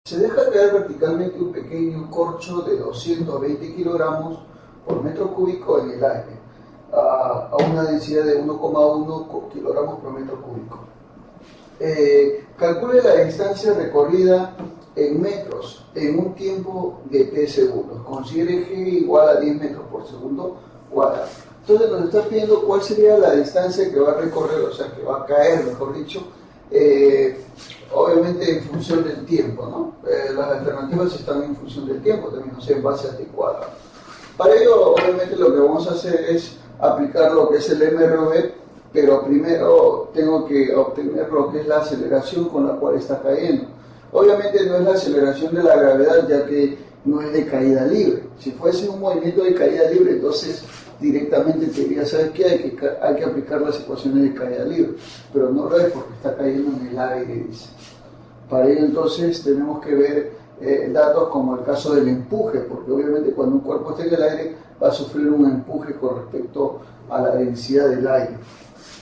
Se deja caer verticalmente un pequeño corcho de 220 kilogramos por metro cúbico en el aire, a una densidad de 1,1 kilogramos por metro cúbico. Calcule la distancia recorrida en metros en un tiempo de t segundos. Considere g igual a 10 metros por segundo cuadrado. Entonces nos está pidiendo cuál sería la distancia que va a recorrer, o sea, que va a caer, mejor dicho, obviamente en función del tiempo, ¿no? Las alternativas están en función del tiempo, también, o sea, en base a t cuadrado. Para ello, obviamente, lo que vamos a hacer es aplicar lo que es el MRV, pero primero tengo que obtener lo que es la aceleración con la cual está cayendo. Obviamente no es la aceleración de la gravedad, ya que no es de caída libre. Si fuese un movimiento de caída libre, entonces directamente te diría, ¿sabes qué? Hay que aplicar las ecuaciones de caída libre, pero no lo es porque está cayendo en el aire, dice. Para ello entonces tenemos que ver datos como el caso del empuje, porque obviamente cuando un cuerpo está en el aire va a sufrir un empuje con respecto a la densidad del aire.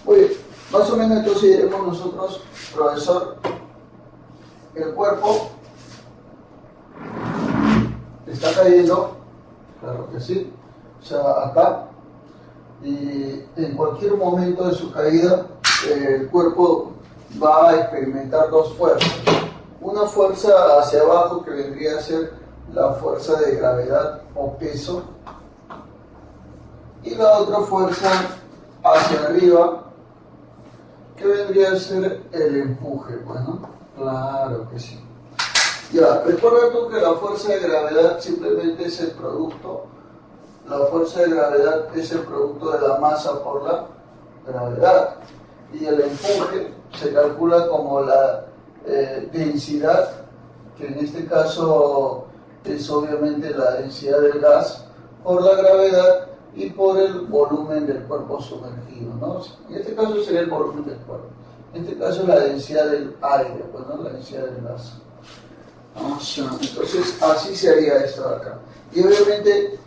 Oye, más o menos entonces diremos nosotros, profesor, el cuerpo está cayendo, claro que sí, o sea, acá, y en cualquier momento de su caída, el cuerpo va a experimentar dos fuerzas. Una fuerza hacia abajo que vendría a ser la fuerza de gravedad o peso, y la otra fuerza hacia arriba que vendría a ser el empuje. Bueno, claro que sí. Ya, recuerda tú que la fuerza de gravedad simplemente es el producto, la fuerza de gravedad es el producto de la masa por la gravedad, y el empuje se calcula como la densidad, que en este caso es obviamente la densidad del gas por la gravedad y por el volumen del cuerpo sumergido, ¿no? En este caso sería el volumen del cuerpo, en este caso la densidad del aire, pues, ¿no? La densidad del gas. Entonces así se haría esto de acá, y obviamente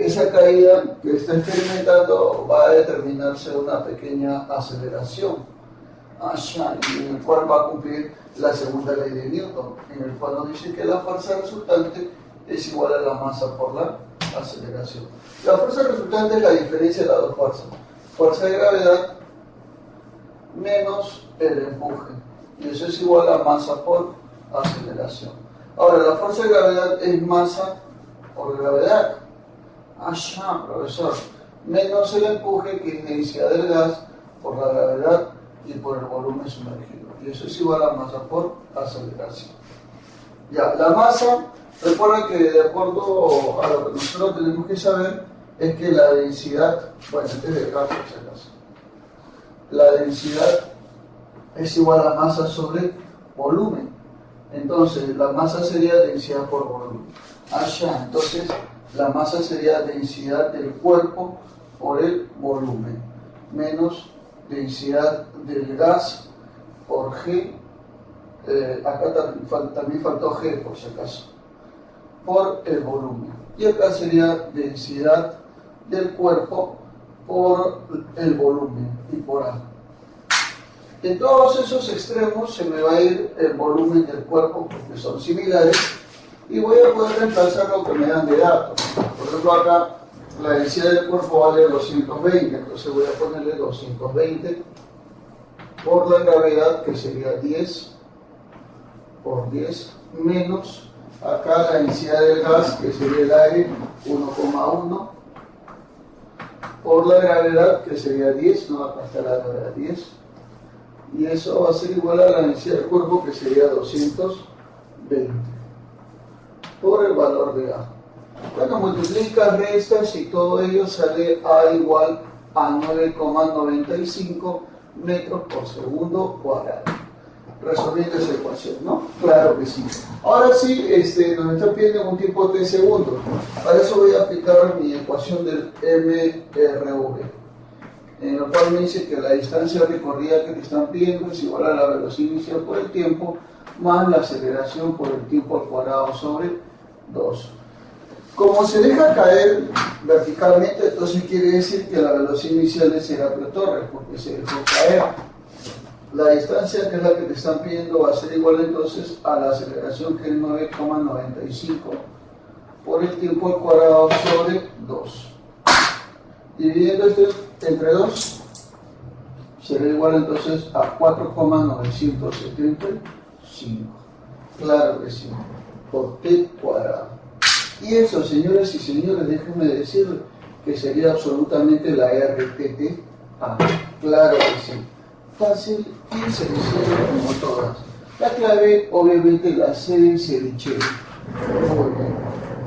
esa caída que está experimentando va a determinarse una pequeña aceleración, y en el cual va a cumplir la segunda ley de Newton, en el cual nos dice que la fuerza resultante es igual a la masa por la aceleración. La fuerza resultante es la diferencia de las dos fuerzas, fuerza de gravedad menos el empuje, y eso es igual a masa por aceleración. Ahora, la fuerza de gravedad es masa por gravedad, profesor, menos el empuje, que es densidad del gas por la gravedad y por el volumen sumergido, y eso es igual a masa por aceleración. Ya, la masa, recuerda que de acuerdo a lo que nosotros tenemos que saber es que la densidad, bueno, antes de gas, por si acaso, la densidad es igual a masa sobre volumen. Entonces la masa sería densidad por volumen. Entonces la masa sería densidad del cuerpo por el volumen menos densidad del gas por G, acá también faltó G por si acaso, por el volumen, y acá sería densidad del cuerpo por el volumen y por A. En todos esos extremos se me va a ir el volumen del cuerpo porque son similares, y voy a poder reemplazar lo que me dan de datos. Por ejemplo, acá la densidad del cuerpo vale 220, entonces voy a ponerle 220 por la gravedad, que sería 10 por 10, menos acá la densidad del gas, que sería el aire, 1,1 por la gravedad, que sería 10, no, acá está la gravedad 10, y eso va a ser igual a la densidad del cuerpo, que sería 220 por el valor de A. Bueno, multiplicas, restas y todo ello sale A igual a 9,95 metros por segundo cuadrado. Resolviendo esa ecuación, ¿no? Claro que sí. Ahora sí, nos está pidiendo un tiempo de 3 segundos. Para eso voy a aplicar mi ecuación del MRV, en el cual me dice que la distancia recorrida que te están pidiendo es igual a la velocidad inicial por el tiempo más la aceleración por el tiempo al cuadrado sobre 2. Como se deja caer verticalmente, entonces quiere decir que la velocidad inicial es Serapio Torres, porque se dejó caer. La distancia, que es la que te están pidiendo, va a ser igual entonces a la aceleración, que es 9,95 por el tiempo al cuadrado sobre 2. Dividiendo esto entre 2, será igual entonces a 4,975. Claro que sí, por t cuadrado. Y eso, señores y señores, déjenme decir que sería absolutamente la RTTA. Claro que sí. Fácil y sencillo como todas. La clave, obviamente, la C ceviche. Muy bien.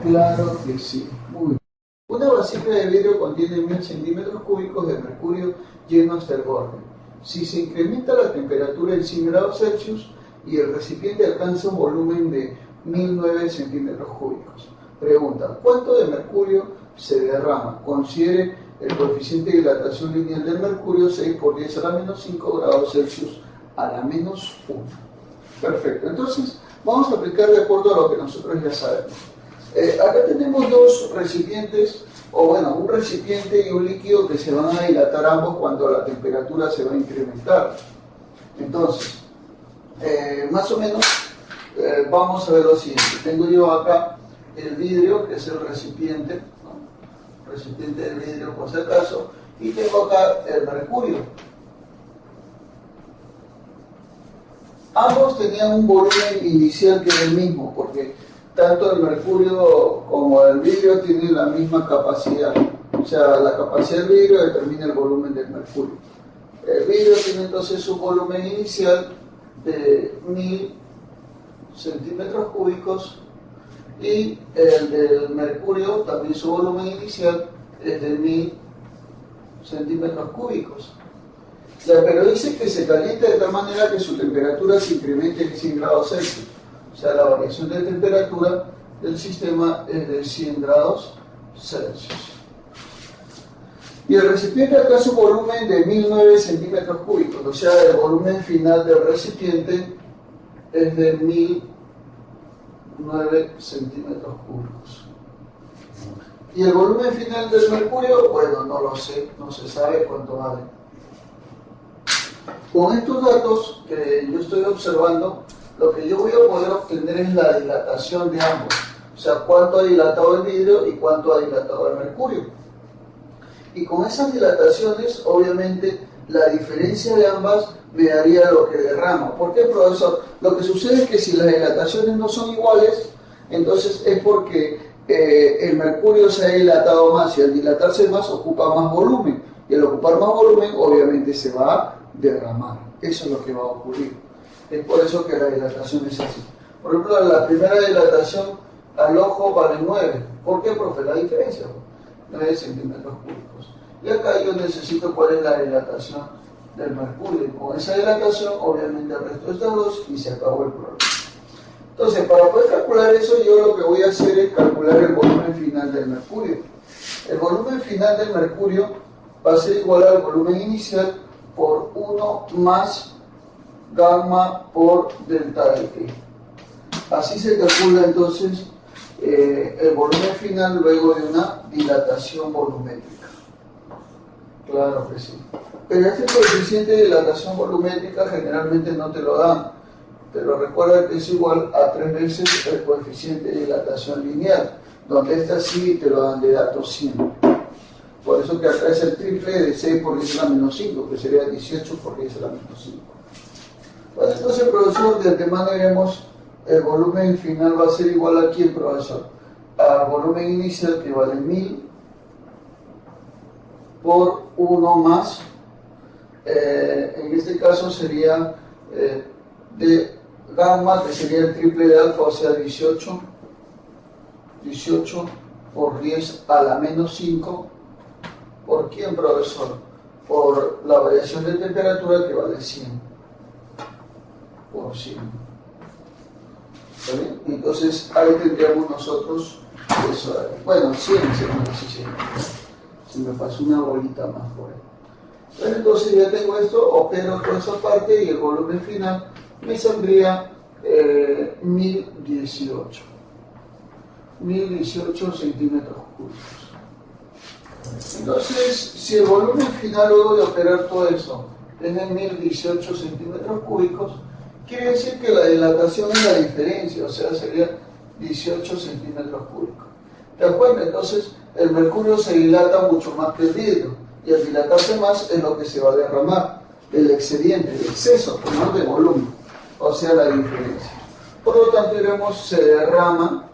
Claro que sí. Muy bien. Una vasija de vidrio contiene 1000 centímetros cúbicos de mercurio lleno hasta el borde. Si se incrementa la temperatura en 100 grados Celsius y el recipiente alcanza un volumen de 1009 centímetros cúbicos. Pregunta, ¿cuánto de mercurio se derrama? Considere el coeficiente de dilatación lineal del mercurio 6 por 10 a la menos 5 grados Celsius a la menos 1. Perfecto, entonces vamos a aplicar de acuerdo a lo que nosotros ya sabemos. Acá tenemos dos recipientes, o bueno, un recipiente y un líquido que se van a dilatar ambos cuando la temperatura se va a incrementar. Entonces, más o menos, vamos a ver lo siguiente. Tengo yo acá el vidrio, que es el recipiente, ¿no? Recipiente de vidrio por si acaso, y tengo acá el mercurio. Ambos tenían un volumen inicial que era el mismo, porque tanto el mercurio como el vidrio tienen la misma capacidad. O sea, la capacidad del vidrio determina el volumen del mercurio. El vidrio tiene entonces un volumen inicial de 1000 centímetros cúbicos y el del mercurio, también su volumen inicial es de 1000 centímetros cúbicos. Pero dice que se calienta de tal manera que su temperatura se incremente en 100 grados Celsius. O sea, la variación de temperatura del sistema es de 100 grados Celsius. Y el recipiente alcanza un volumen de 1009 centímetros cúbicos. O sea, el volumen final del recipiente es de 1009 centímetros cúbicos. Y el volumen final del mercurio, bueno, no lo sé, no se sabe cuánto vale. Con estos datos que yo estoy observando, lo que yo voy a poder obtener es la dilatación de ambos. O sea, cuánto ha dilatado el vidrio y cuánto ha dilatado el mercurio. Y con esas dilataciones, obviamente, la diferencia de ambas me daría lo que derrama. ¿Por qué, profesor? Lo que sucede es que si las dilataciones no son iguales, entonces es porque el mercurio se ha dilatado más y al dilatarse más ocupa más volumen. Y al ocupar más volumen, obviamente se va a derramar. Eso es lo que va a ocurrir. Es por eso que la dilatación es así. Por ejemplo, la primera dilatación al ojo vale 9. ¿Por qué, profe? La diferencia, 9 centímetros cúbicos. Y acá yo necesito cuál es la dilatación del mercurio. Y con esa dilatación, obviamente, el resto de estas dos y se acabó el problema. Entonces, para poder calcular eso, yo lo que voy a hacer es calcular el volumen final del mercurio. El volumen final del mercurio va a ser igual al volumen inicial por 1 más gamma por delta de T. Así se calcula entonces el volumen final luego de una dilatación volumétrica. Claro que sí. Pero este coeficiente de dilatación volumétrica generalmente no te lo dan. Pero recuerda que es igual a 3 veces el coeficiente de dilatación lineal, donde esta sí te lo dan de datos 100. Por eso que acá es el triple de 6 por 10 a la menos 5, que sería 18 por 10 a la menos 5. Bueno, entonces, profesor, de antemano diremos el volumen final va a ser igual aquí, profesor, al volumen inicial, que vale 1000 por 1 más, en este caso sería de gamma, que sería el triple de alfa, o sea 18 por 10 a la menos 5. ¿Por quién, profesor? Por la variación de temperatura, que vale 100 por 100. ¿Está bien? Entonces ahí tendríamos nosotros eso. Bueno, 100, se me pasó una bolita más por ahí. Entonces ya tengo esto, opero toda esa parte y el volumen final me saldría 1018 centímetros cúbicos. Entonces, si el volumen final luego de operar todo eso es de 1018 centímetros cúbicos, quiere decir que la dilatación es la diferencia, o sea, sería 18 centímetros cúbicos. ¿De acuerdo? Entonces, el mercurio se dilata mucho más que el vidrio, y al dilatarse más es lo que se va a derramar, el excedente, el exceso, no de volumen, o sea, la diferencia. Por lo tanto, diremos, se derrama,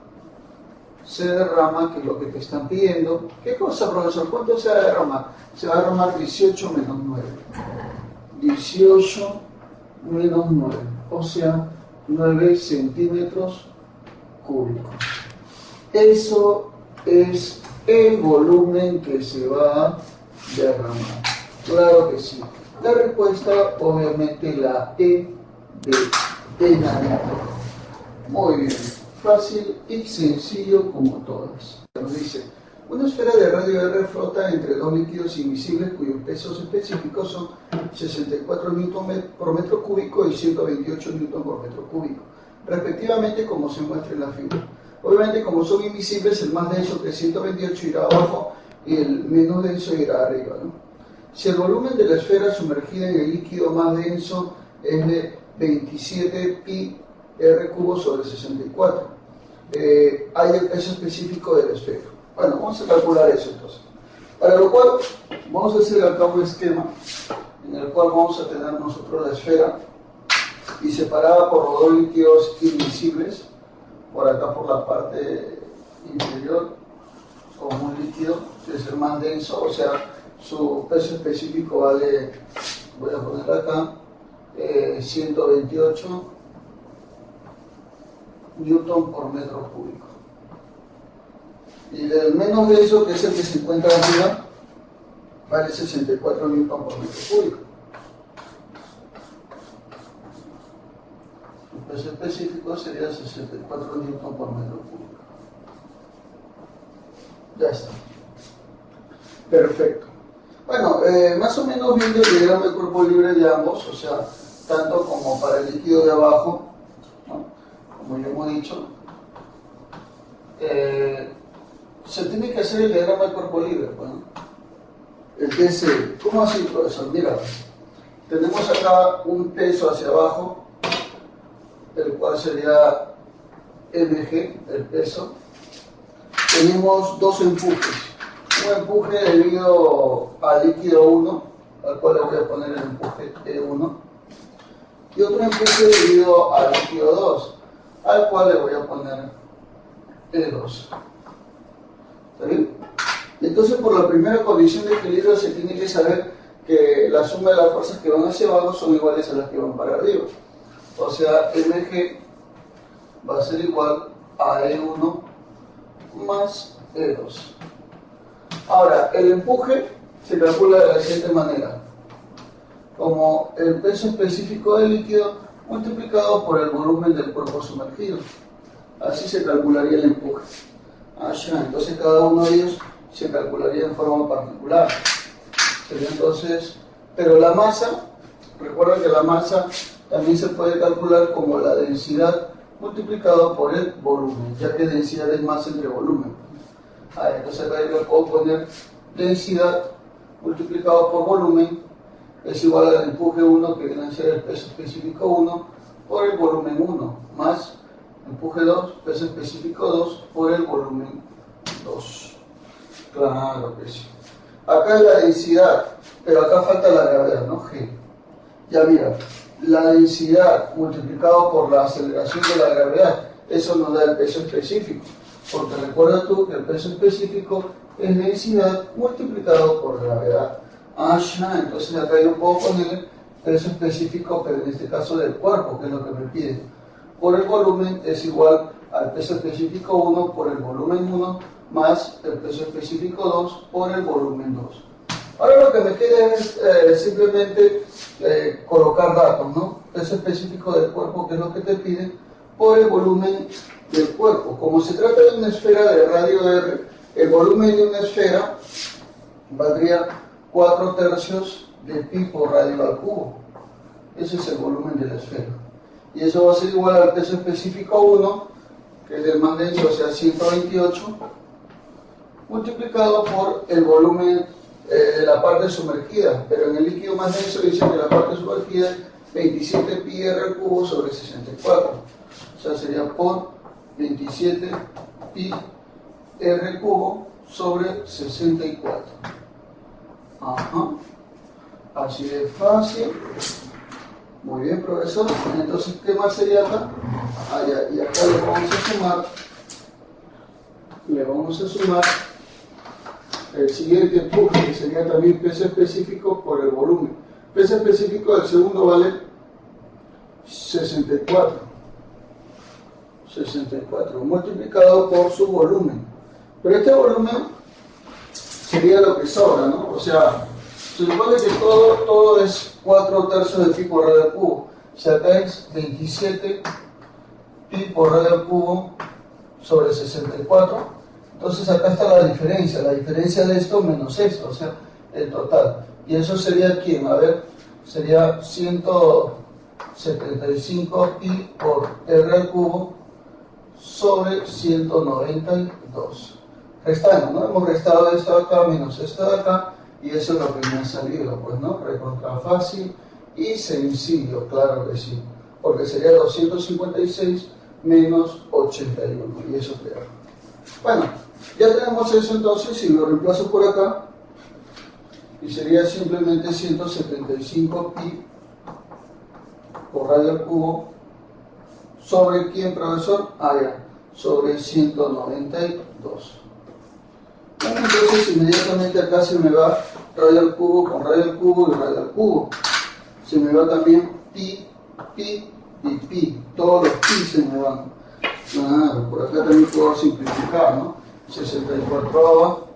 que es lo que te están pidiendo. ¿Qué cosa, profesor? ¿Cuánto se va a derramar? Se va a derramar 18 menos 9. 18 menos 9, o sea, 9 centímetros cúbicos. Eso es el volumen que se va a derramar. Claro que sí. La respuesta, obviamente, la E de enanito. Muy bien. Fácil y sencillo como todas. Nos dice, una esfera de radio R flota entre dos líquidos invisibles cuyos pesos específicos son 64 Nm por metro cúbico y 128 Nm por metro cúbico, respectivamente, como se muestra en la figura. Obviamente, como son invisibles, el más denso, que es 128, irá abajo y el menos denso irá arriba, ¿no? Si el volumen de la esfera sumergida en el líquido más denso es de 27 pi R cubo sobre 64, hay el peso específico de la esfera. Bueno, vamos a calcular eso entonces. Para lo cual, vamos a hacer acá un esquema en el cual vamos a tener nosotros la esfera y separada por los dos líquidos invisibles, por acá por la parte inferior, como un líquido que es el más denso, o sea, su peso específico vale, voy a poner acá, 128 newton por metro cúbico. Y del menos denso, que es el que se encuentra arriba, vale 64 newton por metro cúbico. Su peso específico sería 64 newton por metro cúbico. Ya está. Perfecto. Bueno, más o menos viendo el diagrama de cuerpo libre de ambos, o sea, tanto como para el líquido de abajo, ¿no? Como ya hemos dicho, se tiene que hacer el diagrama de cuerpo libre, bueno, el TC. ¿Cómo así, profesor? Mira, tenemos acá un peso hacia abajo, el cual sería mg, el peso. Tenemos dos empujes. Un empuje debido al líquido 1, al cual le voy a poner el empuje E1, y otro empuje debido al líquido 2, al cual le voy a poner E2. ¿Está bien? Entonces, por la primera condición de equilibrio se tiene que saber que la suma de las fuerzas que van hacia abajo son iguales a las que van para arriba. O sea, mg va a ser igual a E1 más E2. Ahora, el empuje se calcula de la siguiente manera, como el peso específico del líquido multiplicado por el volumen del cuerpo sumergido. Así se calcularía el empuje. Entonces cada uno de ellos se calcularía en forma particular. Sería entonces, pero la masa, recuerda que la masa también se puede calcular como la densidad multiplicado por el volumen, ya que densidad es masa entre volumen. Entonces acá yo le puedo poner densidad multiplicado por volumen es igual al empuje 1, que viene a ser el peso específico 1, por el volumen 1, más empuje 2, peso específico 2, por el volumen 2. Claro que sí. Acá es la densidad, pero acá falta la gravedad, ¿no? G. Ya mira, la densidad multiplicado por la aceleración de la gravedad, eso nos da el peso específico. Porque recuerda tú que el peso específico es densidad multiplicado por gravedad. Entonces acá yo puedo poner peso específico, pero en este caso del cuerpo, que es lo que me pide. Por el volumen es igual al peso específico 1 por el volumen 1 más el peso específico 2 por el volumen 2. Ahora lo que me queda es simplemente colocar datos, ¿no? Peso específico del cuerpo, que es lo que te pide, por el volumen del cuerpo. Como se trata de una esfera de radio R, el volumen de una esfera valdría 4/3 de pi por radio al cubo. Ese es el volumen de la esfera. Y eso va a ser igual al peso específico 1, que es el más denso, o sea 128, multiplicado por el volumen la parte sumergida, pero en el líquido más denso dice que la parte sumergida es 27 pi r al cubo sobre 64. O sea, sería por 27 pi r cubo sobre 64. Ajá. Así de fácil. Muy bien, profesor. Entonces, ¿qué más sería acá? Y acá le vamos a sumar el siguiente punto, que sería también peso específico por el volumen. Peso específico del segundo vale 64 multiplicado por su volumen. Pero este volumen sería lo que sobra, ¿no? O sea, se supone que todo es 4/3 de pi por radio al cubo. O sea, acá es 27 pi por radio al cubo sobre 64. Entonces acá está la diferencia de esto menos esto, o sea, el total. Y eso sería, ¿quién? A ver, sería 175 pi por r al cubo sobre 192. Restando, ¿no? Hemos restado esto de acá menos esto de acá, y eso es lo que me ha salido, pues, ¿no? Recontra fácil y sencillo, claro que sí. Porque sería 256 menos 81, y eso queda. Bueno, ya tenemos eso entonces, si lo reemplazo por acá, y sería simplemente 175 pi por radio al cubo sobre ¿quién, profesor? Sobre 192. Bueno, entonces inmediatamente acá se me va radio al cubo con radio al cubo y radio al cubo. Se me va también pi y pi. Todos los pi se me van. Claro, por acá también puedo simplificar, ¿no? 64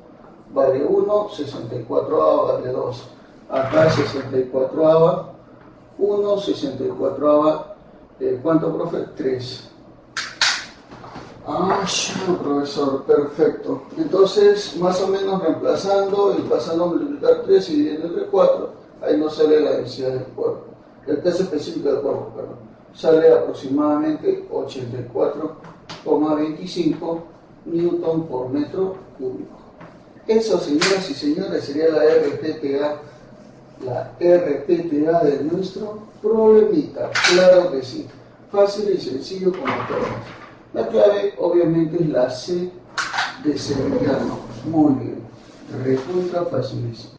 vale 1, 64 vale 2. Acá 64 1, 64 ¿cuánto, profe? 3. Profesor, perfecto. Entonces, más o menos reemplazando y pasando a multiplicar 3 y dividiendo entre 4, ahí nos sale la densidad del cuerpo. El peso específico del cuerpo, perdón. Sale aproximadamente 84,25 newton por metro cúbico. Eso, señoras y señores, sería la RPTA de nuestro problemita. Claro que sí. Fácil y sencillo como todo. La clave, obviamente, es la C de sevillano. Muy bien. Recontra facilísimo.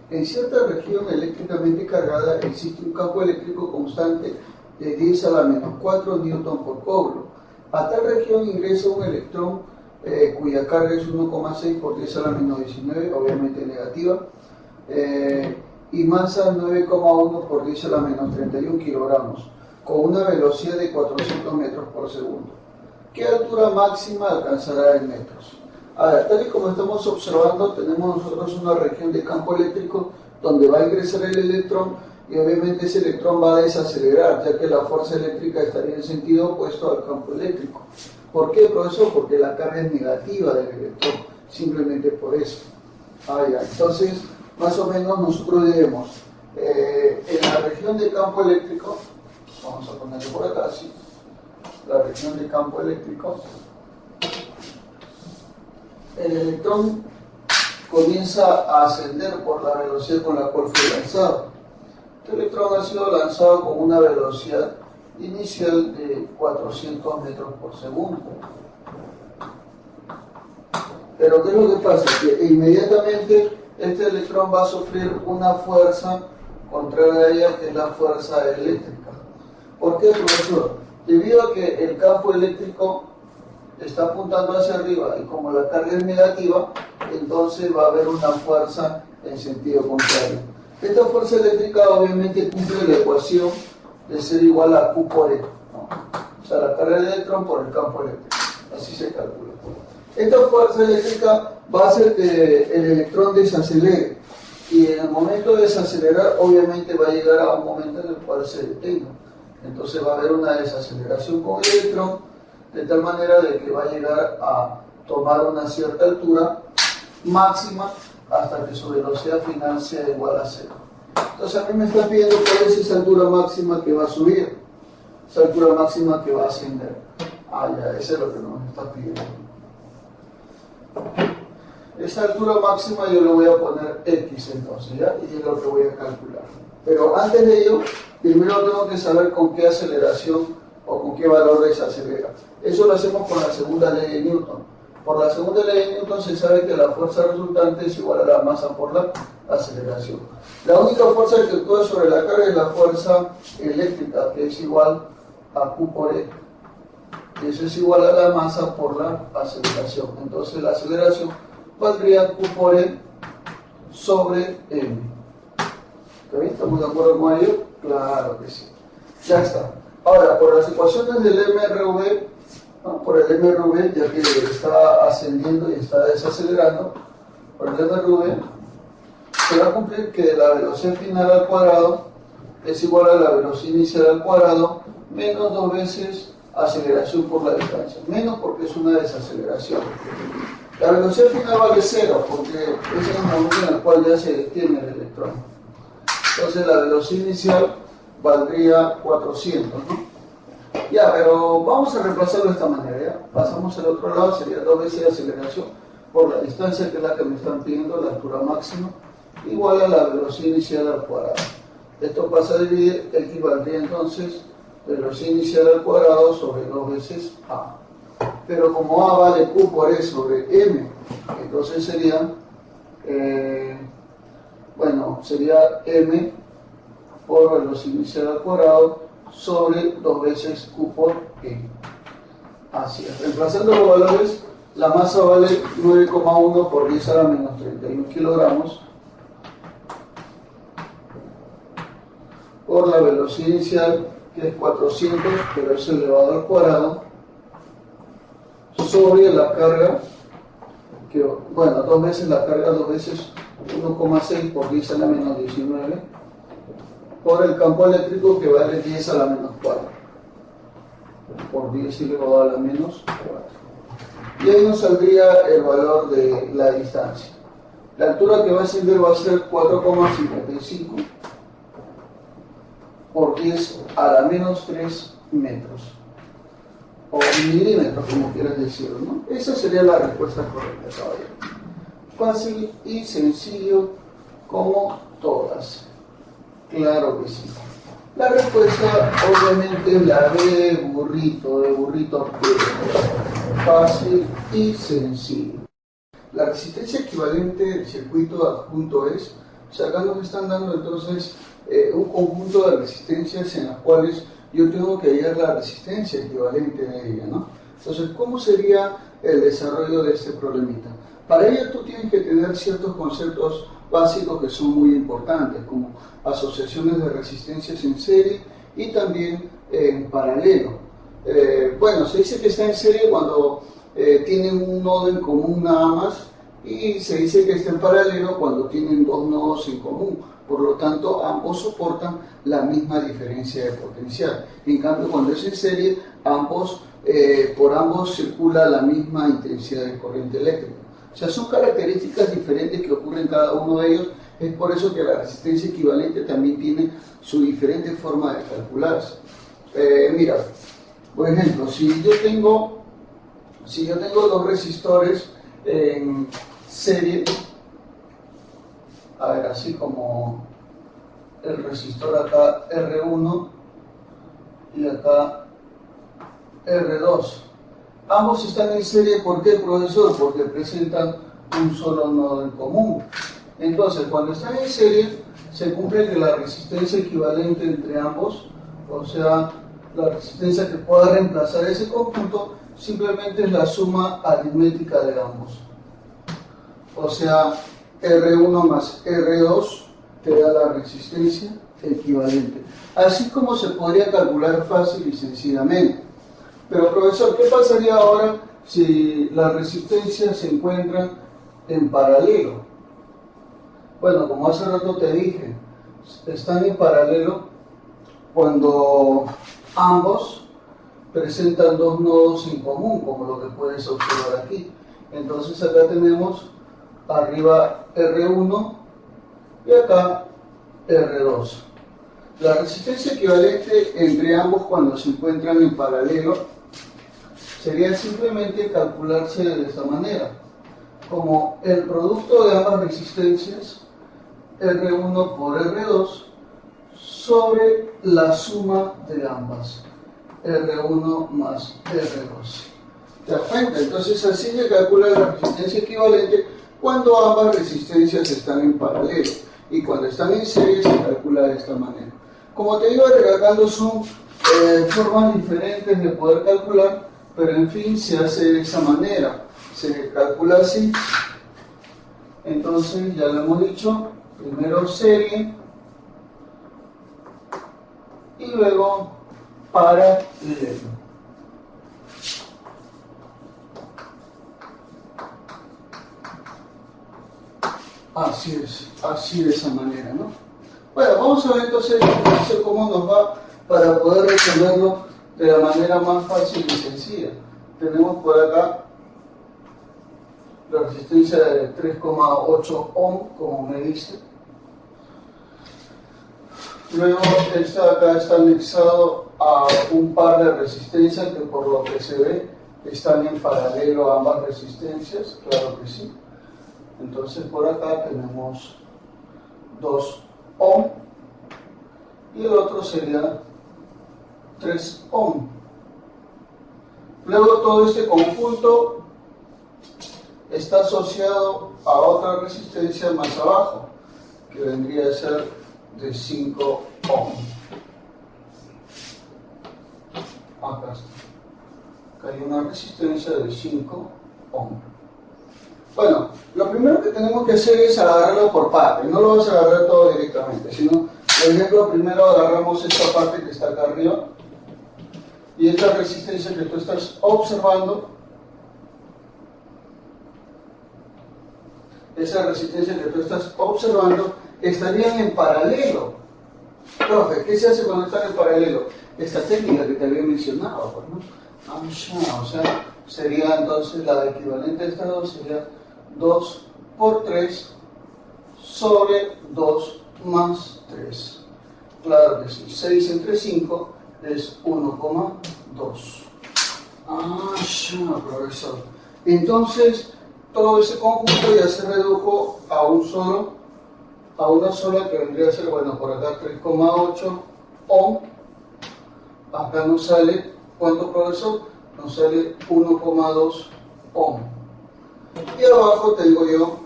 En cierta región eléctricamente cargada existe un campo eléctrico constante de 10 a la menos 4 newton por cobro. A tal región ingresa un electrón cuya carga es 1,6 por 10 a la menos 19, obviamente negativa, y masa 9,1 por 10 a la menos 31 kilogramos, con una velocidad de 400 metros por segundo. ¿Qué altura máxima alcanzará en metros? Ahora, tal y como estamos observando, tenemos nosotros una región de campo eléctrico donde va a ingresar el electrón, y obviamente ese electrón va a desacelerar, ya que la fuerza eléctrica estaría en sentido opuesto al campo eléctrico. ¿Por qué, profesor? Porque la carga es negativa del electrón, simplemente por eso. Entonces, más o menos nosotros diremos, en la región de campo eléctrico, vamos a ponerlo por acá, sí, la región de campo eléctrico, el electrón comienza a ascender por la velocidad con la cual fue lanzado. Este electrón ha sido lanzado con una velocidad inicial de 400 metros por segundo. Pero ¿qué es lo que pasa? Que inmediatamente este electrón va a sufrir una fuerza contraria a ella, que es la fuerza eléctrica. ¿Por qué, profesor? Debido a que el campo eléctrico está apuntando hacia arriba y como la carga es negativa, entonces va a haber una fuerza en sentido contrario. Esta fuerza eléctrica obviamente cumple la ecuación de ser igual a Q por E, ¿no? O sea, la carga del electrón por el campo eléctrico. Así se calcula. Esta fuerza eléctrica va a hacer que el electrón desacelere, y en el momento de desacelerar obviamente va a llegar a un momento en el cual se detenga. Entonces va a haber una desaceleración con el electrón, de tal manera de que va a llegar a tomar una cierta altura máxima hasta que su velocidad final sea igual a 0. Entonces a mí me está pidiendo cuál es esa altura máxima que va a subir, esa altura máxima que va a ascender. Eso es lo que nos está pidiendo. Esa altura máxima yo le voy a poner X entonces, ¿ya? Y es lo que voy a calcular. Pero antes de ello, primero tengo que saber con qué aceleración o con qué valor desacelera. Eso lo hacemos con la segunda ley de Newton. Por la segunda ley de Newton se sabe que la fuerza resultante es igual a la masa por la aceleración. La única fuerza que actúa sobre la carga es la fuerza eléctrica, que es igual a Q por E. Y eso es igual a la masa por la aceleración. Entonces la aceleración valdría Q por E sobre M. ¿Está bien? ¿Estamos de acuerdo con ello? Claro que sí. Ya está. Ahora, por las ecuaciones del MRV, ¿no? Por el MRV, ya que está ascendiendo y está desacelerando, por el MRV se va a cumplir que la velocidad final al cuadrado es igual a la velocidad inicial al cuadrado menos 2 veces aceleración por la distancia. Menos porque es una desaceleración. La velocidad final vale 0 porque es el momento en el cual ya se detiene el electrón. Entonces la velocidad inicial valdría 400, ¿no? Ya, pero vamos a reemplazarlo de esta manera, ¿ya? Pasamos al otro lado, sería 2 veces de aceleración por la distancia, que es la que me están pidiendo, la altura máxima, igual a la velocidad inicial al cuadrado. Esto pasa a dividir, equivaldría entonces velocidad inicial al cuadrado sobre 2 veces A. Pero como A vale Q por E sobre M, entonces sería, sería M por velocidad inicial al cuadrado sobre 2 veces Q por E. Así es. Reemplazando los valores, la masa vale 9,1 por 10 a la menos 31 kilogramos por la velocidad inicial, que es 400, pero es elevado al cuadrado, sobre la carga, que, 2 veces la carga, 2 veces 1,6 por 10 a la menos 19, por el campo eléctrico, que vale 10 a la menos 4, por 10 elevado a la menos 4. Y ahí nos saldría el valor de la distancia. La altura que va a ascender va a ser 4,55 por 10 a la menos 3 metros. O milímetros, como quieras decirlo, ¿no? Esa sería la respuesta correcta, caballero. Fácil y sencillo como todas. Claro que sí. La respuesta, obviamente, es la de burrito fácil y sencillo. La resistencia equivalente del circuito adjunto es, o sea, acá nos están dando entonces un conjunto de resistencias en las cuales yo tengo que hallar la resistencia equivalente de ella, ¿no? Entonces, ¿cómo sería el desarrollo de este problemita? Para ello tú tienes que tener ciertos conceptos básicos que son muy importantes, como asociaciones de resistencias en serie y también en paralelo. Se dice que está en serie cuando tienen un nodo en común nada más, y se dice que está en paralelo cuando tienen 2 nodos en común. Por lo tanto, ambos soportan la misma diferencia de potencial. En cambio, cuando es en serie, por ambos circula la misma intensidad de corriente eléctrica. O sea, son características diferentes que ocurren en cada uno de ellos. Es por eso que la resistencia equivalente también tiene su diferente forma de calcularse. Mira, por ejemplo, si yo tengo 2 resistores en serie, a ver, así como el resistor acá R1 y acá R2. Ambos están en serie, ¿por qué, profesor? Porque presentan un solo nodo en común. Entonces, cuando están en serie, se cumple que la resistencia equivalente entre ambos, o sea, la resistencia que pueda reemplazar ese conjunto, simplemente es la suma aritmética de ambos. O sea, R1 más R2 te da la resistencia equivalente. Así como se podría calcular fácil y sencillamente. Pero profesor, ¿qué pasaría ahora si las resistencias se encuentran en paralelo? Bueno, como hace rato te dije, están en paralelo cuando ambos presentan 2 nodos en común, como lo que puedes observar aquí. Entonces acá tenemos arriba R1 y acá R2. La resistencia equivalente entre ambos cuando se encuentran en paralelo sería simplemente calcularse de esta manera. como el producto de ambas resistencias, R1 por R2, sobre la suma de ambas, R1 más R2. Perfecto, entonces así se calcula la resistencia equivalente cuando ambas resistencias están en paralelo, y cuando están en serie se calcula de esta manera. Como te iba recalcando, son formas diferentes de poder calcular, pero en fin se hace de esa manera, se calcula así. Entonces ya lo hemos dicho, primero serie y luego paralelo. Así es, así de esa manera, ¿no? Bueno, vamos a ver entonces cómo nos va para poder resolverlo de la manera más fácil y sencilla. Tenemos por acá la resistencia de 3,8 ohm, como me dice. Luego esta acá está anexado a un par de resistencias que por lo que se ve están en paralelo a ambas resistencias, claro que sí. Entonces por acá tenemos 2 ohm y el otro sería 3 ohm. Luego todo este conjunto está asociado a otra resistencia más abajo, que vendría a ser de 5 ohm. Acá está. Acá hay una resistencia de 5 ohm. Bueno, lo primero que tenemos que hacer es agarrarlo por partes. No lo vamos a agarrar todo directamente, sino, por ejemplo, primero agarramos esta parte que está acá arriba, y esta resistencia que tú estás observando, estarían en paralelo. Profe, ¿qué se hace cuando están en paralelo? Esta técnica que te había mencionado, pues, ¿no? O sea, sería entonces la equivalente a estas dos, sería 2 por 3 sobre 2 más 3. Claro que sí, 6 entre 5 es 1,2. Profesor. Entonces, todo ese conjunto ya se redujo a una sola que vendría a ser, bueno, por acá 3,8 ohm. Acá nos sale, ¿cuánto, profesor? Nos sale 1,2 ohm. Y abajo tengo yo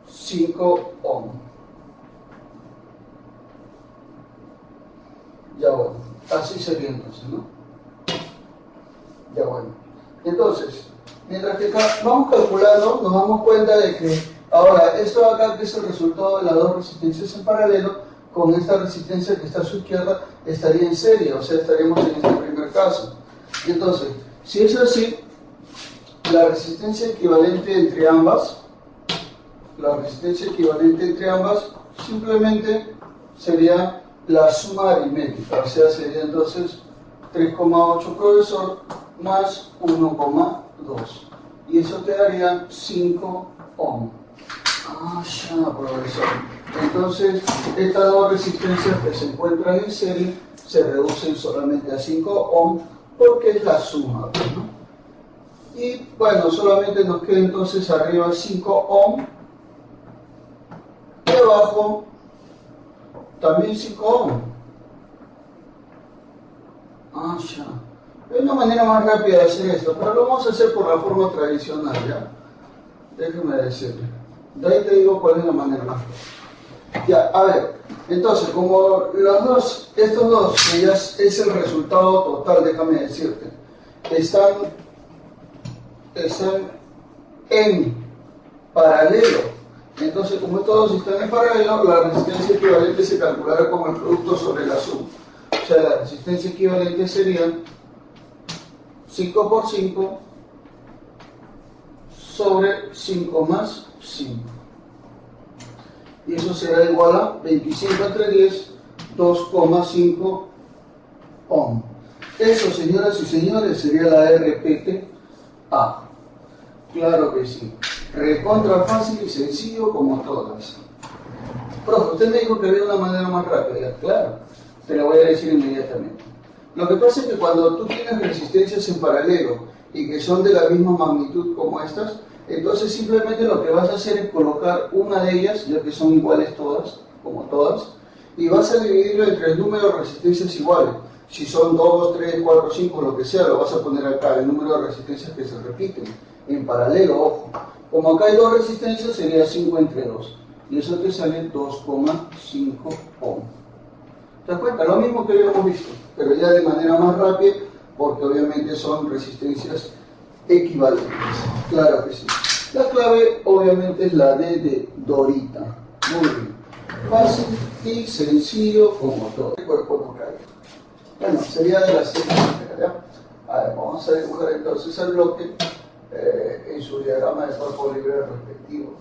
5 ohm. Ya bueno, así sería entonces, ¿no? Ya bueno. Entonces, mientras que vamos calculando, nos damos cuenta de que ahora, esto de acá, que es el resultado de las dos resistencias en paralelo, con esta resistencia que está a su izquierda, estaría en serie, o sea, estaríamos en este primer caso. Y entonces, si es así, la resistencia equivalente entre ambas, simplemente sería la suma aritmética, o sea, sería entonces 3,8 profesor más 1,2, y eso te daría 5 ohm. Profesor. Entonces, estas dos resistencias que se encuentran en serie se reducen solamente a 5 ohm porque es la suma, ¿no? Y bueno, solamente nos queda entonces arriba 5 ohm y abajo también 5 ohm. Hay una manera más rápida de hacer esto, pero lo vamos a hacer por la forma tradicional, ¿ya? Déjeme decirle. De ahí te digo cuál es la manera más rápida. Ya, a ver, entonces, como estos dos, que ya es el resultado total, déjame decirte, están en paralelo. Entonces, como todos están en paralelo, la resistencia equivalente se calculará como el producto sobre la suma. O sea, la resistencia equivalente sería 5 por 5 sobre 5 más 5. Y eso será igual a 25 entre 10, 2,5 ohm. Eso, señoras y señores, sería la RPTA. Claro que sí. Recontra fácil y sencillo como todas. Profe, usted me dijo que había una manera más rápida. Claro, te la voy a decir inmediatamente. Lo que pasa es que cuando tú tienes resistencias en paralelo y que son de la misma magnitud como estas, Entonces simplemente lo que vas a hacer es colocar una de ellas, ya que son iguales todas, como todas, y vas a dividirlo entre el número de resistencias iguales. Si son 2, 3, 4, 5, lo que sea, lo vas a poner acá, el número de resistencias que se repiten, en paralelo, ojo. Como acá hay dos resistencias, sería 5 entre 2. Y eso te sale 2,5 ohm. ¿Te das cuenta? Lo mismo que habíamos visto, pero ya de manera más rápida, porque obviamente son resistencias equivalentes. Claro que sí. La clave obviamente es la D de Dorita. Muy bien. Fácil y sencillo como todo. El cuerpo no cae. Bueno, sería de la siguiente manera, ¿ya? A ver, vamos a dibujar entonces el bloque en su diagrama de cuerpo libre respectivo.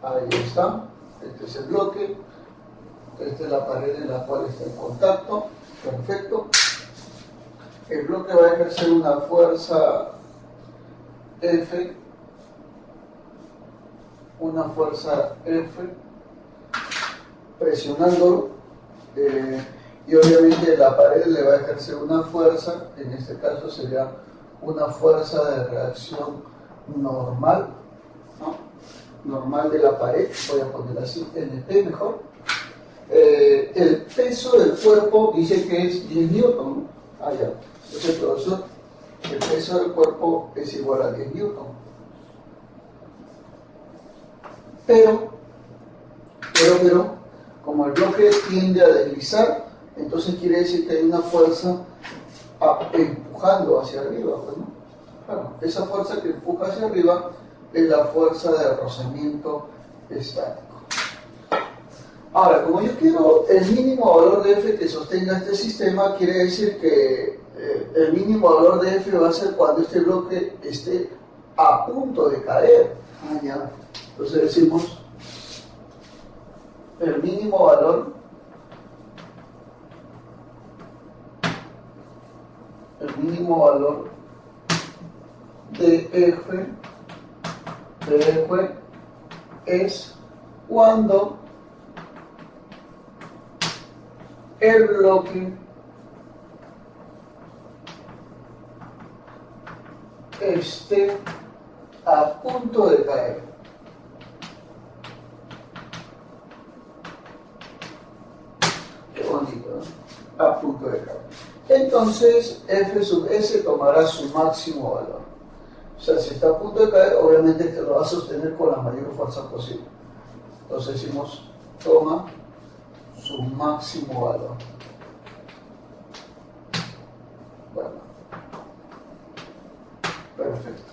Ahí está. Este es el bloque. Esta es la pared en la cual está en contacto. Perfecto. El bloque va a ejercer una fuerza F, presionándolo, y obviamente la pared le va a ejercer una fuerza, en este caso sería una fuerza de reacción normal, ¿no? Normal de la pared, voy a poner así, NP mejor. El peso del cuerpo dice que es 10 newton, ¿no? Ah, ya. Entonces, profesor, el peso del cuerpo es igual a 10 newton. Pero, como el bloque tiende a deslizar, entonces quiere decir que hay una fuerza empujando hacia arriba, ¿no? Claro, esa fuerza que empuja hacia arriba es la fuerza de rozamiento estático. Ahora, como yo quiero el mínimo valor de F que sostenga este sistema, quiere decir que el mínimo valor de F va a ser cuando este bloque esté a punto de caer. Ah, ya. Entonces decimos el mínimo valor de F es cuando el bloque esté a punto de caer. Qué bonito, ¿no? A punto de caer. Entonces F sub S tomará su máximo valor. O sea, si está a punto de caer, obviamente te lo va a sostener con la mayor fuerza posible. Entonces decimos, toma su máximo valor. Bueno, perfecto.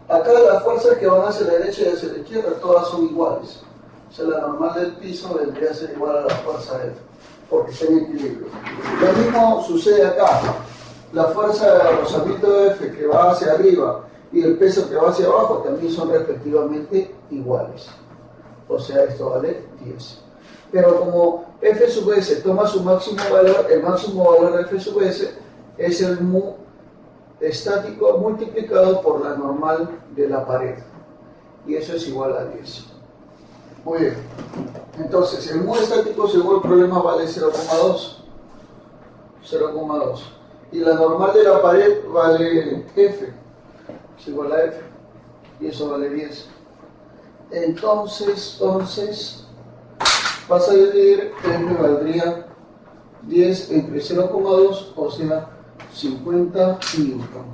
Acá las fuerzas que van hacia la derecha y hacia la izquierda todas son iguales. O sea, la normal del piso vendría a ser igual a la fuerza F, porque está en equilibrio. Lo mismo sucede acá. La fuerza de rozamiento de F que va hacia arriba y el peso que va hacia abajo también son respectivamente iguales. O sea, esto vale 10. Pero como F sub S toma su máximo valor, el máximo valor de F sub S es el mu estático multiplicado por la normal de la pared. Y eso es igual a 10. Muy bien. Entonces, el mu estático según el problema vale 0,2. 0,2. Y la normal de la pared vale F. Es igual a F. Y eso vale 10. Entonces, vas a dividir, F valdría 10 entre 0,2, o sea, 50 newton.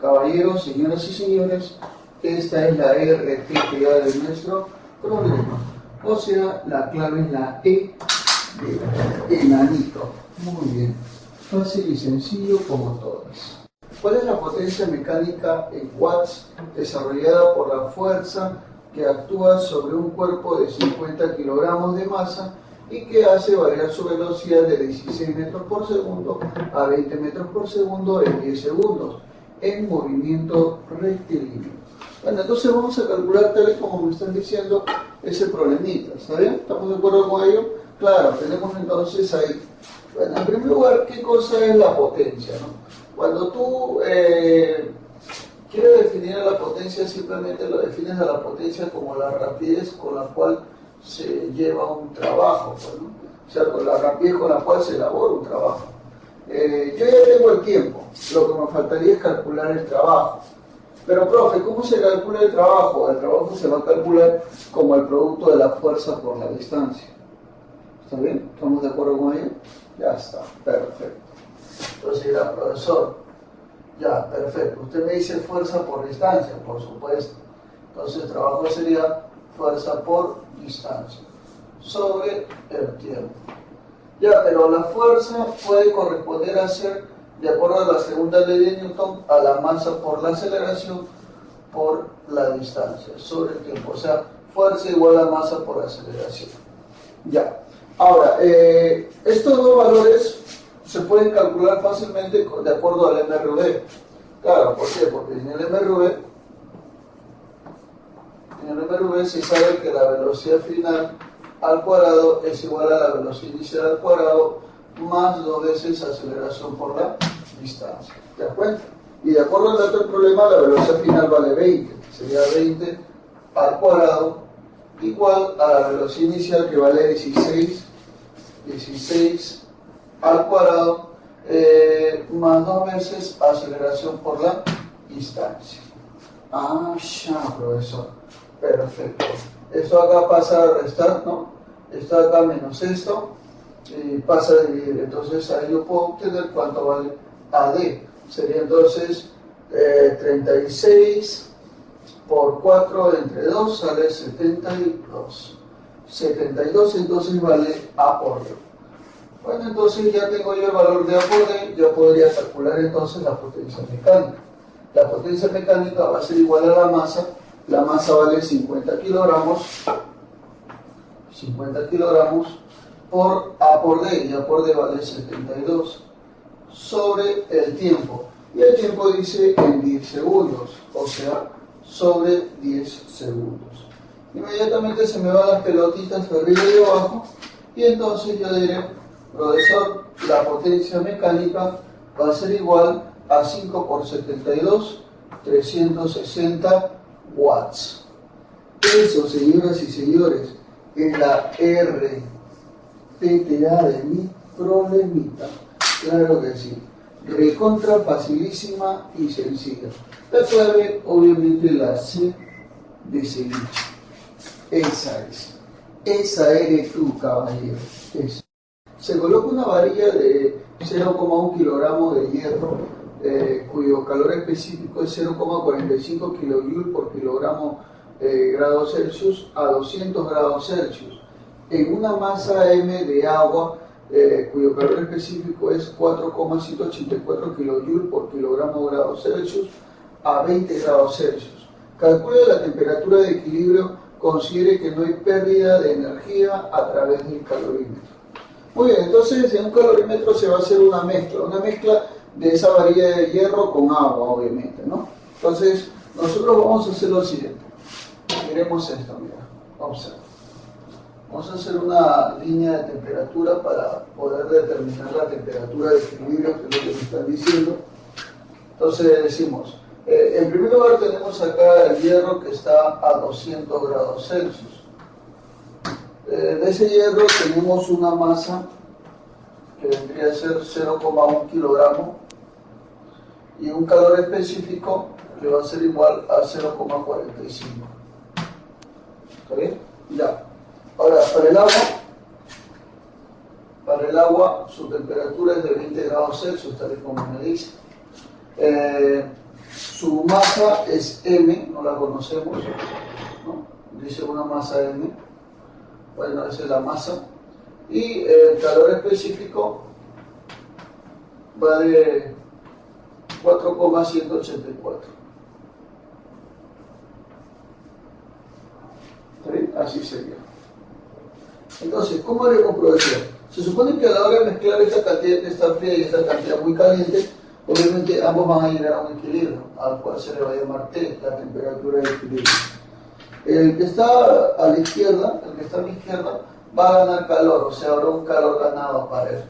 Caballeros, señoras y señores, esta es la RT que da de nuestro problema. O sea, la clave es la E de enanito. Muy bien. Fácil y sencillo como todas. ¿Cuál es la potencia mecánica en watts desarrollada por la fuerza que actúa sobre un cuerpo de 50 kilogramos de masa y que hace variar su velocidad de 16 metros por segundo a 20 metros por segundo en 10 segundos en movimiento rectilíneo? Bueno, entonces vamos a calcular tal y como me están diciendo ese problemita, ¿está bien? ¿Estamos de acuerdo con ello? Claro, tenemos entonces ahí. Bueno, en primer lugar, ¿qué cosa es la potencia, no? Cuando tú quieres definir a la potencia, simplemente lo defines a la potencia como la rapidez con la cual se lleva un trabajo, pues, ¿no? O sea, con la rapidez con la cual se elabora un trabajo. Yo ya tengo el tiempo, lo que me faltaría es calcular el trabajo. Pero, profe, ¿cómo se calcula el trabajo? El trabajo se va a calcular como el producto de la fuerza por la distancia. ¿Está bien? ¿Estamos de acuerdo con ello? Ya está, perfecto. Entonces dirá, profesor, ya, perfecto. Usted me dice fuerza por distancia, por supuesto. Entonces el trabajo sería fuerza por distancia sobre el tiempo. Ya, pero la fuerza puede corresponder a ser, de acuerdo a la segunda ley de Newton, a la masa por la aceleración por la distancia sobre el tiempo. O sea, fuerza igual a masa por aceleración. Ya. Ahora, estos dos valores se pueden calcular fácilmente de acuerdo al MRV. Claro, ¿por qué? Porque en el MRV se sabe que la velocidad final al cuadrado es igual a la velocidad inicial al cuadrado más 2 veces aceleración por la distancia. ¿Te das cuenta? Y de acuerdo al dato del problema, la velocidad final vale 20. Sería 20 al cuadrado igual a la velocidad inicial que vale 16 al cuadrado más 2 veces aceleración por la distancia. Ah, ya, profesor. Perfecto. Esto acá pasa a restar, ¿no? Esto acá menos esto y pasa a dividir. Entonces ahí yo puedo obtener cuánto vale AD. Sería entonces 36 por 4 entre 2 sale 72. 72 entonces vale A por D. Bueno, entonces ya tengo yo el valor de A por D, yo podría calcular entonces la potencia mecánica. La potencia mecánica va a ser igual a la masa vale 50 kilogramos por A por D, y A por D vale 72 sobre el tiempo. Y el tiempo dice en 10 segundos, o sea, sobre 10 segundos. Inmediatamente se me van las pelotitas de arriba y de abajo, y entonces yo diré, profesor, la potencia mecánica va a ser igual a 5 por 72, 360 watts. Eso, señoras y señores, es la RPTA de mi problemita. Claro que sí. Recontra facilísima y sencilla. La clave, obviamente, la C de ceviche. Esa es. Esa eres tú, caballero. Esa. Se coloca una varilla de 0,1 kilogramo de hierro, cuyo calor específico es 0,45 kJ por kilogramo grados Celsius a 200 grados Celsius, en una masa M de agua, cuyo calor específico es 4,184 kJ por kilogramo grados Celsius a 20 grados Celsius. Calcule la temperatura de equilibrio, considere que no hay pérdida de energía a través del calorímetro. Muy bien, entonces en un calorímetro se va a hacer una mezcla de esa varilla de hierro con agua, obviamente, ¿no? Entonces, nosotros vamos a hacer lo siguiente. Miremos esto, mira, observa. Vamos a hacer una línea de temperatura para poder determinar la temperatura de equilibrio, que es lo que me están diciendo. Entonces decimos, en primer lugar tenemos acá el hierro que está a 200 grados Celsius. De ese hierro tenemos una masa que vendría a ser 0,1 kilogramo y un calor específico que va a ser igual a 0,45. ¿Está bien? Ya. Ahora, para el agua su temperatura es de 20 grados Celsius, tal y como me dice. Su masa es M, no la conocemos, ¿no? Dice una masa M. Bueno, esa es la masa. Y el calor específico vale 4,184. ¿Sí? Así sería. Entonces, ¿cómo haremos, profesor? Se supone que a la hora de mezclar esta cantidad que está fría y esta cantidad muy caliente, obviamente ambos van a llegar a un equilibrio, al cual se le va a llamar T, la temperatura de equilibrio. El que está a la izquierda, el que está a mi izquierda, va a ganar calor, o sea, habrá un calor ganado para él.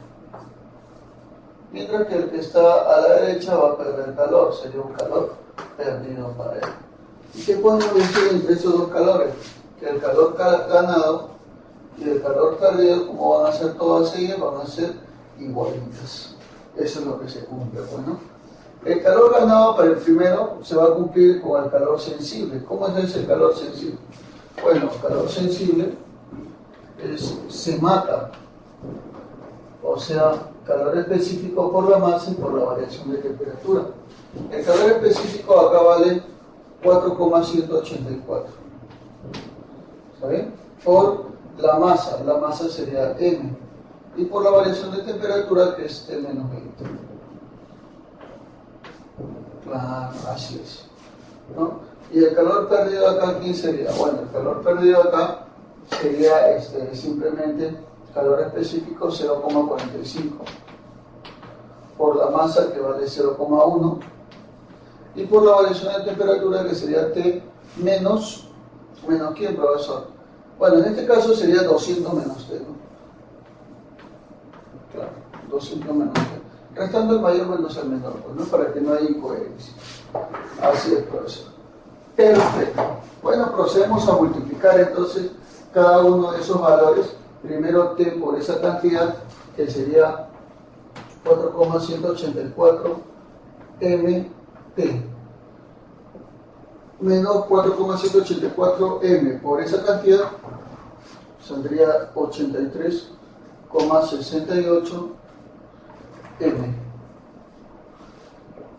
Mientras que el que está a la derecha va a perder calor, sería un calor perdido para él. ¿Y qué podemos decir entre esos dos calores? Que el calor ganado y el calor perdido, como van a ser todas ellas, van a ser igualitas. Eso es lo que se cumple, bueno. El calor ganado para el primero se va a cumplir con el calor sensible. ¿Cómo es ese calor sensible? Bueno, el calor sensible se mata, o sea, calor específico por la masa y por la variación de temperatura. El calor específico acá vale 4,184, ¿está bien? Por la masa sería M, y por la variación de temperatura que es T menos 20. Claro, así es, ¿no? Y el calor perdido acá, ¿quién sería? Bueno, el calor perdido acá sería simplemente calor específico 0,45 por la masa que vale 0,1 y por la variación de temperatura que sería T menos ¿quién, profesor? Bueno, en este caso sería 200 menos T, ¿no? Claro, 200 menos T. Restando el mayor menos el menor, pues, ¿no? Para que no haya incoherencia. Así es, profesor. Perfecto. Bueno, procedemos a multiplicar entonces cada uno de esos valores. Primero T por esa cantidad, que sería 4,184 MT, menos 4,184 M por esa cantidad, saldría 83,68 M,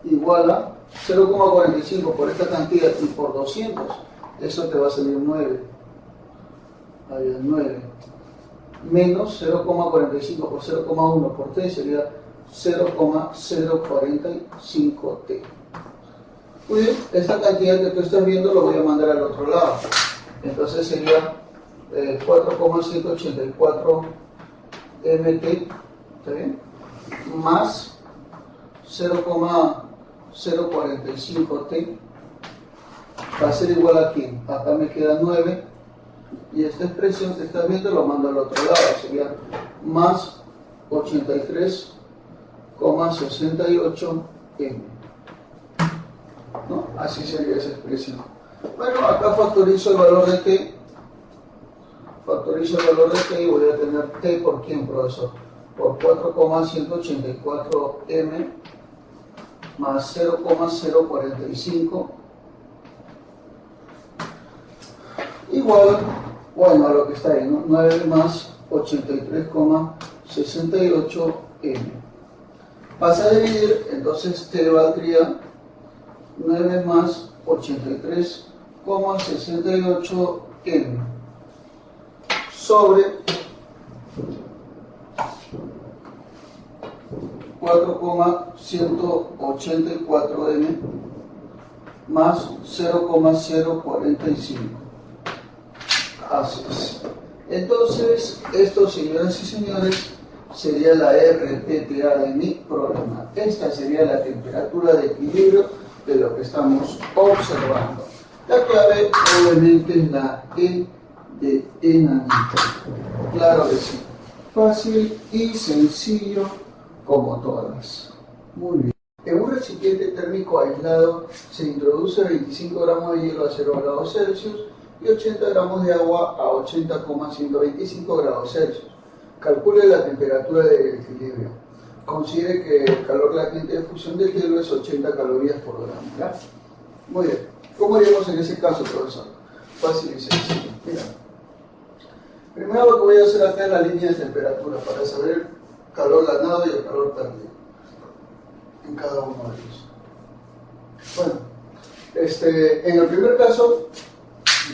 igual a 0,45 por esta cantidad y por 200, eso te va a salir 9, ahí es 9, menos 0,45 por 0,1 por T sería 0,045 T. Muy bien, esta cantidad que tú estás viendo lo voy a mandar al otro lado, entonces sería 4,184 MT, ¿está bien? Más 0,045T va a ser igual a ¿quién? Acá me queda 9 y esta expresión que estás viendo lo mando al otro lado, sería más 83,68 M, ¿no? Así sería esa expresión. Bueno, acá factorizo el valor de T, y voy a tener T por ¿quién, profesor? Por 4,184 M más 0,045 igual, bueno, a lo que está ahí, ¿no? 9 más 83,68 M. Vas a dividir, entonces T valdría 9 más 83,68 M sobre 4,184 M más 0,045. Así es. Entonces, esto, señoras y señores, sería la RTTA de mi problema. Esta sería la temperatura de equilibrio de lo que estamos observando. La clave, obviamente, es la E de enanito. Claro que sí. Fácil y sencillo como todas. Muy bien. En un recipiente térmico aislado se introduce 25 gramos de hielo a 0 grados Celsius y 80 gramos de agua a 80,125 grados Celsius. Calcule la temperatura del equilibrio. Considere que el calor latente de fusión del hielo es 80 calorías por gramo. ¿Ya? Muy bien. ¿Cómo haríamos en ese caso, profesor? Fácil y sencillo. Mira. Primero lo que voy a hacer acá es la línea de temperatura para saber el calor ganado y el calor perdido en cada uno de ellos. Bueno, en el primer caso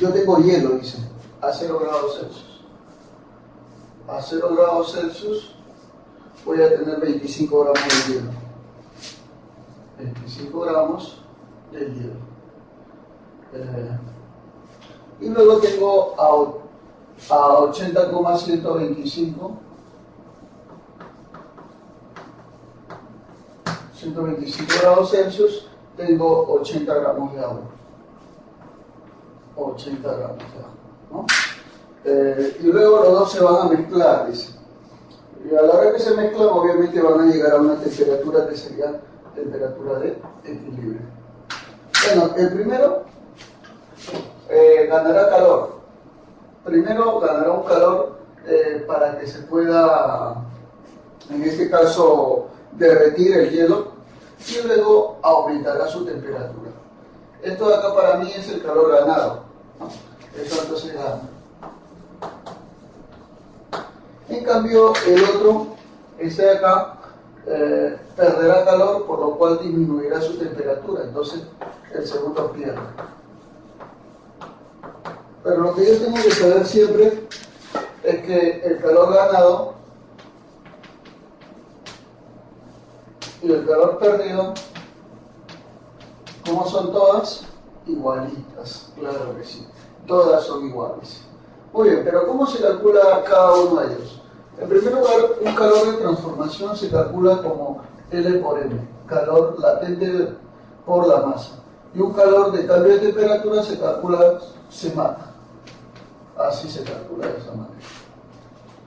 yo tengo hielo, dice, a 0 grados Celsius. A 0 grados Celsius voy a tener 25 gramos de hielo. 25 gramos de hielo. Y luego tengo a 80,125 grados Celsius, tengo 80 gramos de agua. 80 gramos de agua, ¿no? Y luego los dos se van a mezclar, dice. Y a la hora que se mezclan, obviamente van a llegar a una temperatura que sería temperatura de equilibrio. Bueno, el primero ganará calor. Primero ganará un calor para que se pueda, en este caso, derretir el hielo. y luego aumentará su temperatura. Esto de acá para mí es el calor ganado, ¿no? Eso entonces gana. En cambio, el otro, este de acá, perderá calor, por lo cual disminuirá su temperatura, entonces el segundo pierde. Pero lo que yo tengo que saber siempre es que el calor ganado y el calor perdido, ¿cómo son todas? Igualitas, claro que sí, todas son iguales. Muy bien, pero ¿cómo se calcula cada uno de ellos? En primer lugar, un calor de transformación se calcula como L por M, calor latente por la masa. Y un calor de cambio de temperatura se calcula, se mata. Así se calcula de esa manera.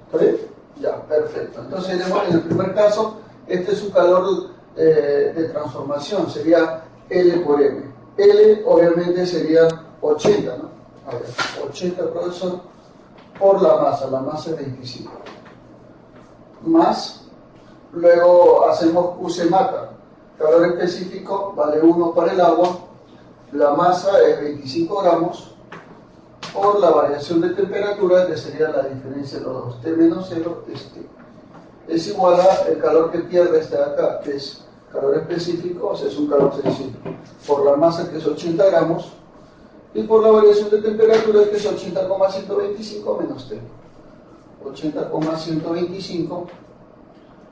¿Está bien? Ya, perfecto. Entonces, en el primer caso, este es un calor de transformación, sería L por M. L obviamente sería 80, ¿no? A ver, 80, profesor, por la masa es 25. Más, luego hacemos Q se mata. Calor específico vale 1 para el agua, la masa es 25 gramos, por la variación de temperatura, que sería la diferencia de los dos, T menos 0 es T. Es igual a el calor que pierde este de acá, que es calor específico, o sea, es un calor sencillo, por la masa, que es 80 gramos, y por la variación de temperatura, que es 80,125 menos T. 80,125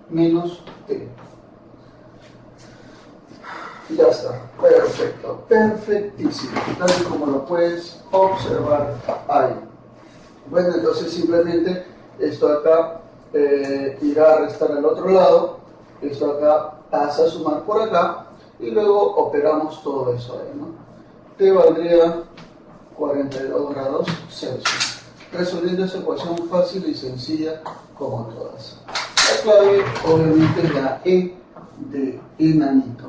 menos T. Ya está, perfecto, perfectísimo, tal y como lo puedes observar ahí. Bueno, entonces simplemente esto acá irá a restar al otro lado, esto acá pasa a sumar por acá, y luego operamos todo eso ahí, ¿no? T valdría 42 grados Celsius, resolviendo esa ecuación fácil y sencilla como todas. La clave obviamente es la E de enanito.